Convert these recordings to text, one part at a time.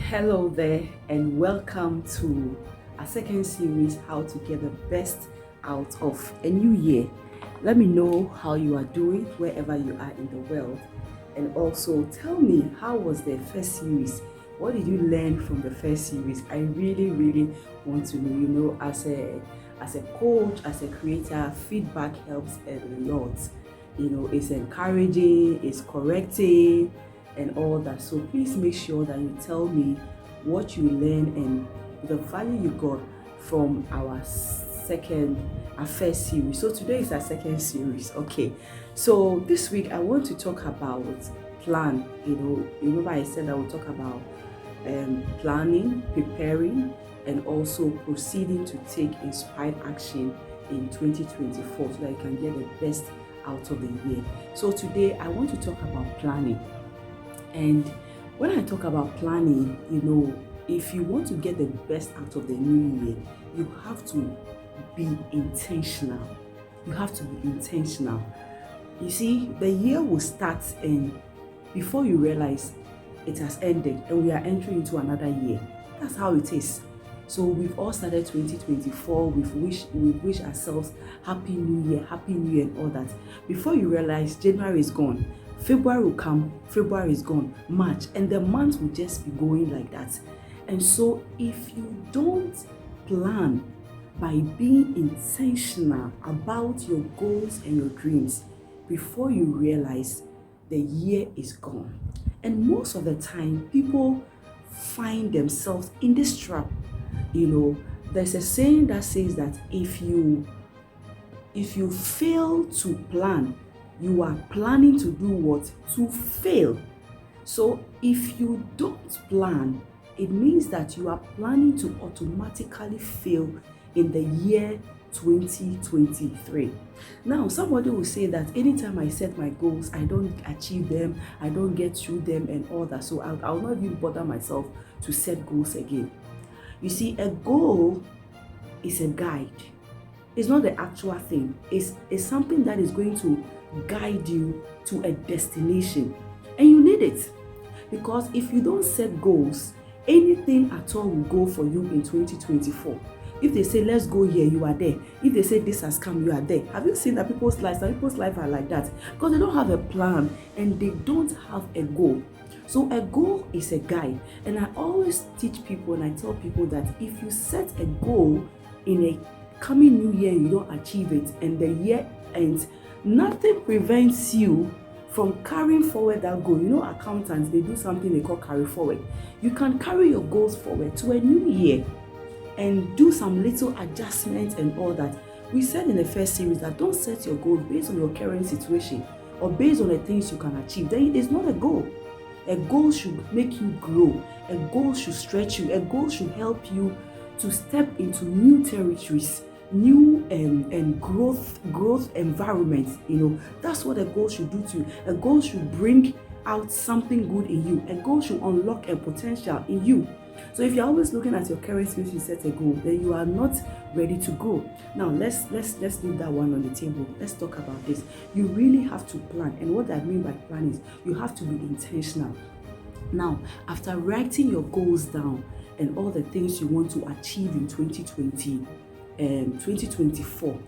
Hello there, and welcome to our second series, How to Get the Best Out of a New Year. Let me know how you are doing wherever you are in the world, and also tell me, how was the first series? What did you learn from the first series? I really want to know. As a coach, as a creator, feedback helps a lot. It's encouraging, it's correcting, and all that. So please make sure that you tell me what you learn and the value you got from our first series. So today is our second series. Okay. So this week I want to talk about plan. Remember I said I will talk about planning, preparing, and also proceeding to take inspired action in 2024 so that you can get the best out of the year. So today I want to talk about planning. And when I talk about planning, if you want to get the best out of the new year, you have to be intentional. You have to be intentional. You see, the year will start, and before you realize, it has ended and we are entering into another year. That's how it is. So we've all started 2024. We wish ourselves happy new year and all that. Before you realize, January is gone. February will come, February is gone, March, and the month will just be going like that. And so if you don't plan by being intentional about your goals and your dreams, before you realize, the year is gone. And most of the time, people find themselves in this trap. There's a saying that says that if you fail to plan, you are planning to do what? To fail. So if you don't plan, it means that you are planning to automatically fail in the year 2023. Now, somebody will say that anytime I set my goals, I don't achieve them, I don't get through them and all that. So I'll not even bother myself to set goals again. You see, a goal is a guide. It's not the actual thing. It's something that is going to guide you to a destination. And you need it. Because if you don't set goals, anything at all will go for you in 2024. If they say, let's go here, you are there. If they say, this has come, you are there. Have you seen that people's lives are like that? Because they don't have a plan and they don't have a goal. So a goal is a guide. And I always teach people and I tell people that if you set a goal in a coming new year, you don't achieve it, and the year ends, nothing prevents you from carrying forward that goal. Accountants, they do something they call carry forward. You can carry your goals forward to a new year and do some little adjustments and all that. We said in the first series that don't set your goals based on your current situation or based on the things you can achieve. Then it's not a goal. A goal should make you grow. A goal should stretch you. A goal should help you to step into new territories, new and growth environments. That's what a goal should do to you. A goal should bring out something good in you. A goal should unlock a potential in you. So if you're always looking at your current skills, you set a goal, then you are not ready to grow. Now let's leave that one on the table. Let's talk about this. You really have to plan, and what I mean by plan is you have to be intentional. Now, after writing your goals down and all the things you want to achieve in 2024,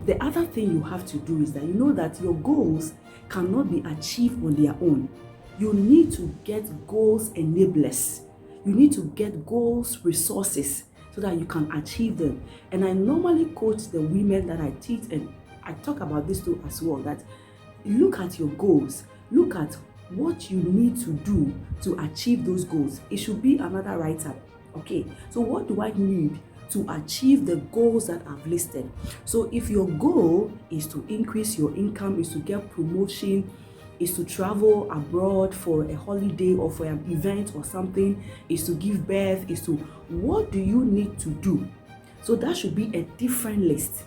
the other thing you have to do is that that your goals cannot be achieved on their own. You need to get goals enablers. You need to get goals resources so that you can achieve them. And I normally coach the women that I teach, and I talk about this too as well, that look at your goals, look at what you need to do to achieve those goals. It should be another write-up. Okay, so what do I need to achieve the goals that I've listed? So if your goal is to increase your income, is to get promotion, is to travel abroad for a holiday or for an event or something, is to give birth, what do you need to do? So that should be a different list.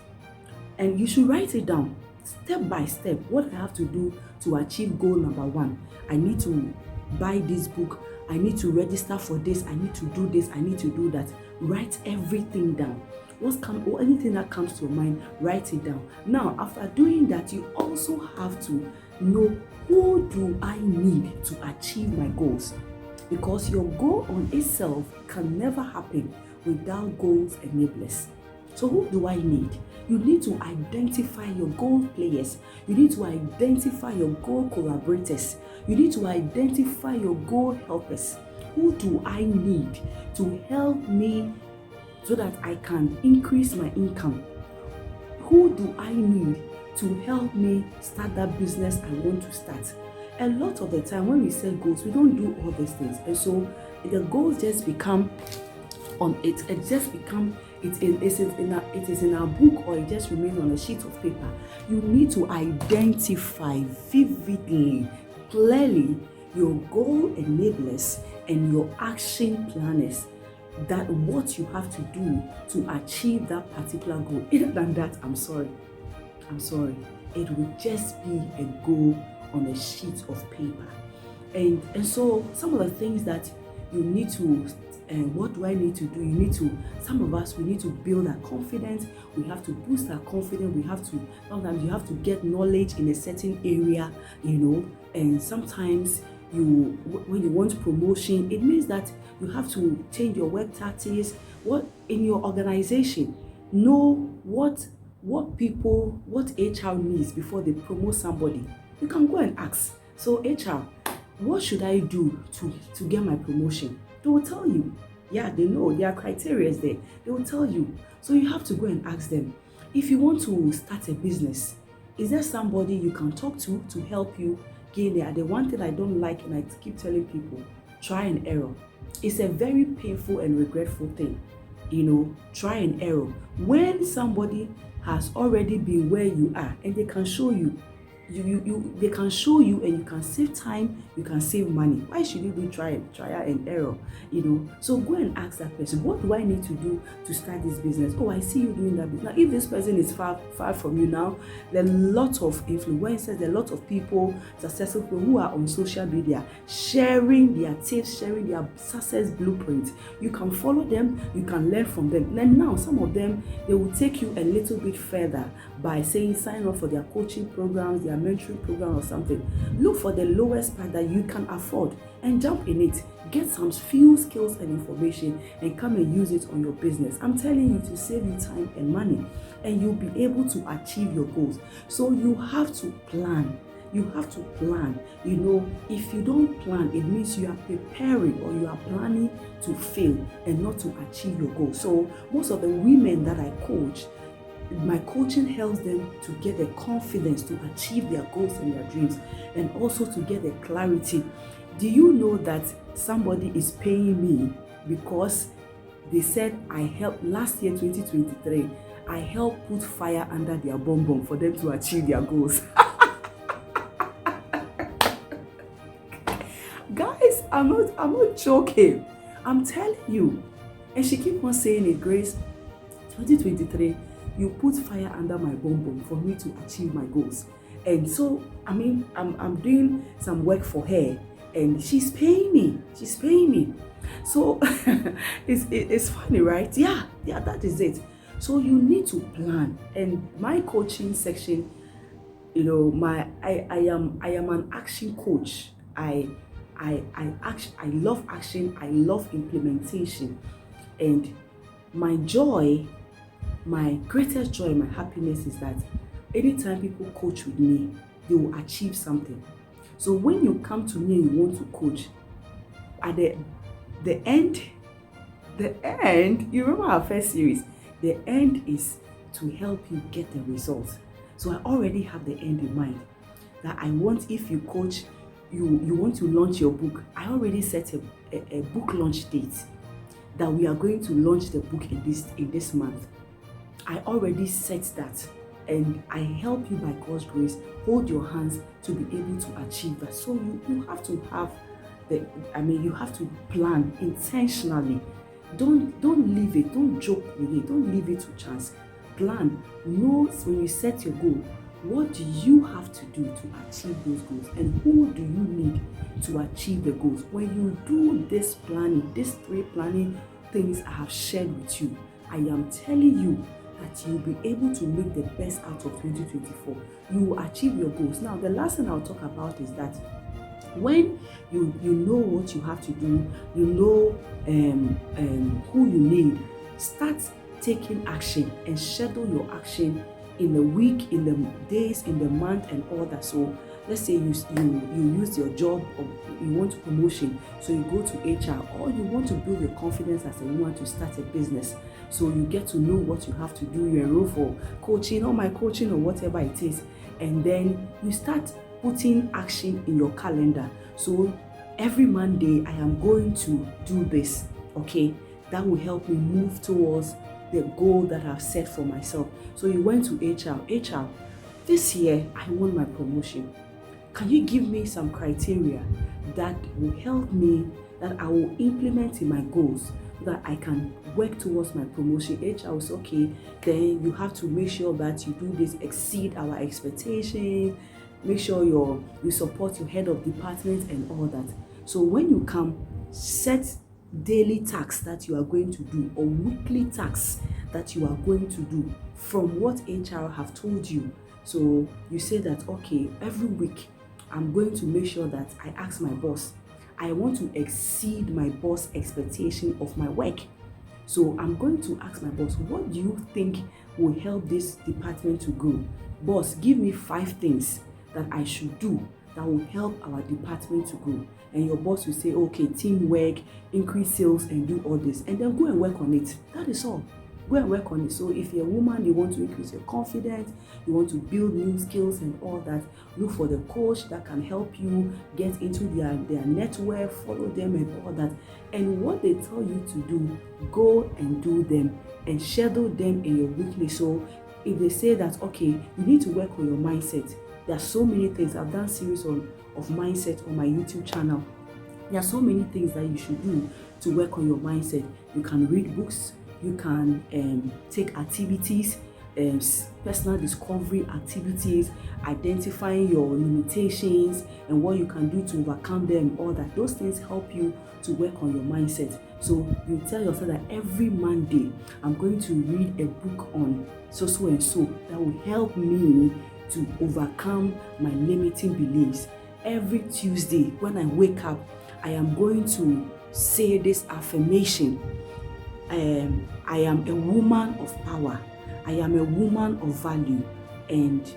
And you should write it down step by step. What I have to do to achieve goal number 1. I need to buy this book. I need to register for this. I need to do this. I need to do that. Write everything down. Or anything that comes to your mind, write it down. Now, after doing that, you also have to know, who do I need to achieve my goals? because your goal on itself can never happen without goals enablers. So who do I need? You need to identify your goal players. You need to identify your goal collaborators. You need to identify your goal helpers. Who do I need to help me so that I can increase my income? Who do I need to help me start that business I want to start? A lot of the time when we set goals, we don't do all these things. And so the goals just become it just become it is in our book, or it just remains on a sheet of paper. You need to identify vividly, clearly your goal enablers and your action planners, that what you have to do to achieve that particular goal. Other than that, I'm sorry, it will just be a goal on a sheet of paper. And so some of the things that you need to, and what do I need to do? Some of us, we need to build our confidence. We have to boost our confidence. Sometimes you have to get knowledge in a certain area, and sometimes when you want promotion, it means that you have to change your work tactics. What in your organization, know what HR needs before they promote somebody. You can go and ask. So HR, what should I do to get my promotion? They will tell you. Yeah, they know there are criteria there. They will tell you. So you have to go and ask them. If you want to start a business, is there somebody you can talk to help you get there? The one thing I don't like, and I keep telling people, try and error. It's a very painful and regretful thing. Try and error. When somebody has already been where you are and they can show you, they can show you, and you can save time, you can save money. Why should you do trial and error? So go and ask that person, what do I need to do to start this business? Oh, I see you doing that business. Now, if this person is far from you now, there are a lot of influencers, there are a lot of people, successful people who are on social media sharing their tips, sharing their success blueprint. You can follow them, you can learn from them. And now some of them, they will take you a little bit further by saying sign up for their coaching programs, their mentoring program or something. Look for the lowest part that you can afford and jump in it. Get some few skills and information and come and use it on your business. I'm telling you, to save you time and money, and you'll be able to achieve your goals. So you have to plan. You have to plan. If you don't plan, it means you are preparing, or you are planning to fail and not to achieve your goals. So most of the women that I coach, my coaching helps them to get the confidence to achieve their goals and their dreams, and also to get the clarity. Do you know that somebody is paying me because they said I helped last year, 2023, I helped put fire under their bum for them to achieve their goals? Guys, I'm not joking. I'm telling you. And she keep on saying it, Grace, 2023, you put fire under my bum for me to achieve my goals. And so, I'm doing some work for her, and she's paying me. So it's funny, right? Yeah, that is it. So you need to plan. And my coaching section, I am an action coach. I love action. I love implementation. And my greatest joy, my happiness is that anytime people coach with me, they will achieve something. So when you come to me and you want to coach, at the end, you remember our first series, the end is to help you get the results. So I already have the end in mind. That I want, if you coach, you want to launch your book, I already set a book launch date, that we are going to launch the book in this month. I already set that, and I help you by God's grace, hold your hands to be able to achieve that. So you have to have you have to plan intentionally. Don't leave it, don't joke with it, don't leave it to chance. Plan. Know when you set your goal, what do you have to do to achieve those goals, and who do you need to achieve the goals? When you do this planning, these 3 planning things I have shared with you, I am telling you that you'll be able to make the best out of 2024. You will achieve your goals. Now, the last thing I'll talk about is that When you know what you have to do, you know who you need, start taking action and schedule your action in the week, in the days, in the month, and all that. So let's say you use your job, or you want promotion, so you go to HR, or you want to build your confidence as a woman to start a business. So you get to know what you have to do. You enroll for coaching, or my coaching, or whatever it is, and then you start putting action in your calendar. So every Monday I am going to do this. Okay, that will help me move towards the goal that I've set for myself. So you went to HR, this year I want my promotion. Can you give me some criteria that will help me, that I will implement in my goals, so that I can work towards my promotion? HR was okay, then you have to make sure that you do this, exceed our expectations, make sure you support your head of department and all that. So when you come, set daily tasks that you are going to do, or weekly tasks that you are going to do from what HR have told you. So you say that, okay, every week I'm going to make sure that I ask my boss, I want to exceed my boss' expectation of my work. So I'm going to ask my boss, what do you think will help this department to grow? Boss, give me 5 things that I should do that will help our department to grow. And your boss will say, okay, teamwork, increase sales, and do all this. And then go and work on it. That is all. Go and work on it. So if you're a woman, you want to increase your confidence, you want to build new skills and all that, look for the coach that can help you get into their network, follow them and all that. And what they tell you to do, go and do them and schedule them in your weekly. So if they say that, okay, you need to work on your mindset, there are so many things. I've done series of mindset on my YouTube channel. There are so many things that you should do to work on your mindset. You can read books, you can take activities, personal discovery activities, identifying your limitations and what you can do to overcome them, all that. Those things help you to work on your mindset. So you tell yourself that every Monday I'm going to read a book on so and so that will help me to overcome my limiting beliefs. Every Tuesday when I wake up, I am going to say this affirmation. I am a woman of power. I am a woman of value, and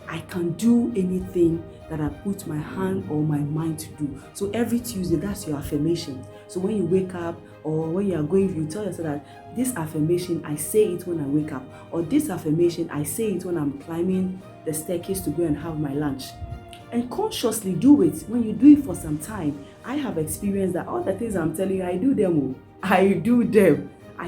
I can do anything that I put my hand or my mind to do. So every Tuesday, that's your affirmation. So when you wake up, or when you are going, you tell yourself that this affirmation, I say it when I wake up, or this affirmation, I say it when I'm climbing the staircase to go and have my lunch. And consciously do it. When you do it for some time, I have experienced that all the things I'm telling you, I do them. I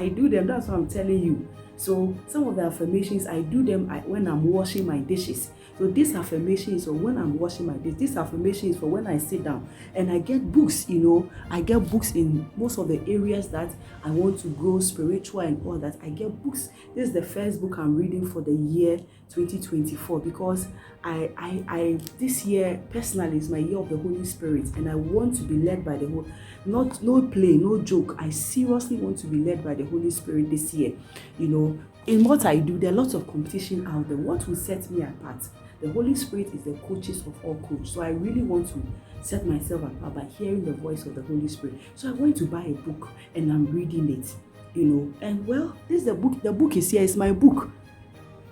do them. That's what I'm telling you. So some of the affirmations, I do them when I'm washing my dishes. So this affirmation is for when I'm washing my dishes. This affirmation is for when I sit down. And I get books, I get books in most of the areas that I want to grow spiritual and all that. I get books. This is the first book I'm reading for the year 2024, because I this year personally is my year of the Holy Spirit, and I want to be led by the Holy, no play, no joke. I seriously want to be led by the Holy Spirit this year. In what I do, there are lots of competition out there. What will set me apart? The Holy Spirit is the coaches of all coaches. So I really want to set myself apart by hearing the voice of the Holy Spirit. So I went to buy a book and I'm reading it, And well, this is the book. The book is here. It's my book.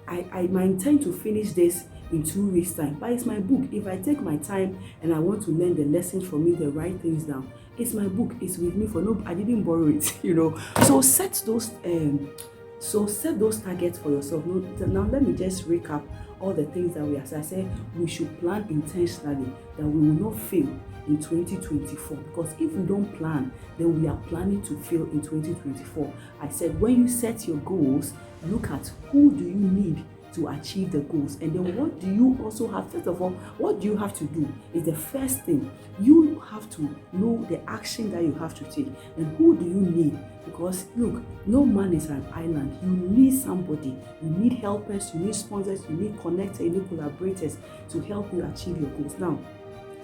I intend to finish this in 2 weeks' time. But it's my book. If I take my time and I want to learn the lessons from it, the write things down, it's my book. It's with me I didn't borrow it, So set those targets for yourself. Now let me just recap all the things that we, as I said, we should plan intentionally, that we will not fail in 2024. Because if we don't plan, then we are planning to fail in 2024. I said, when you set your goals, look at who do you need to achieve the goals, and then what do you also have. First of all, what do you have to do is the first thing. You have to know the action that you have to take, and who do you need? Because look, no man is an island. You need somebody. You need helpers, you need sponsors, you need connectors, you need collaborators to help you achieve your goals. Now,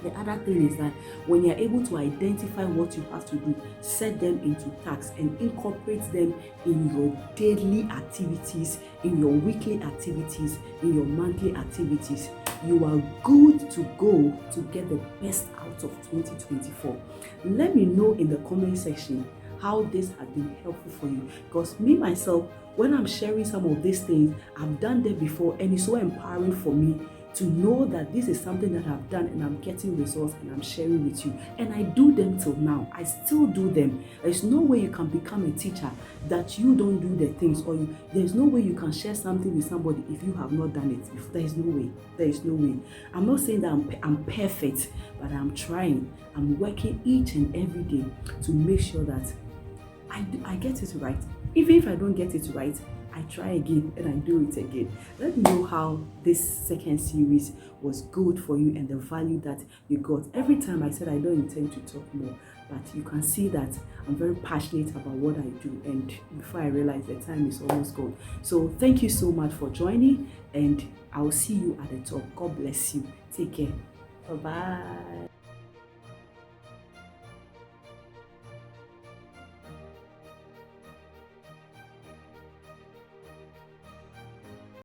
the other thing is that when you're able to identify what you have to do, set them into tasks and incorporate them in your daily activities, in your weekly activities, in your monthly activities. you are good to go to get the best out of 2024. Let me know in the comment section how this has been helpful for you, because me myself, when I'm sharing some of these things, I've done them before, and it's so empowering for me to know that this is something that I've done and I'm getting results and I'm sharing with you. And I do them till now. I still do them. There's no way you can become a teacher that you don't do the things, or there's no way you can share something with somebody if you have not done it before. There is no way. There is no way. I'm not saying that I'm perfect, but I'm trying. I'm working each and every day to make sure that I get it right. Even if I don't get it right, I try again and I do it again. Let me know how this second series was good for you and the value that you got. Every time I said I don't intend to talk more, but you can see that I'm very passionate about what I do, and before I realize the time is almost gone. So thank you so much for joining, and I'll see you at the top. God bless you. Take care. Bye-bye.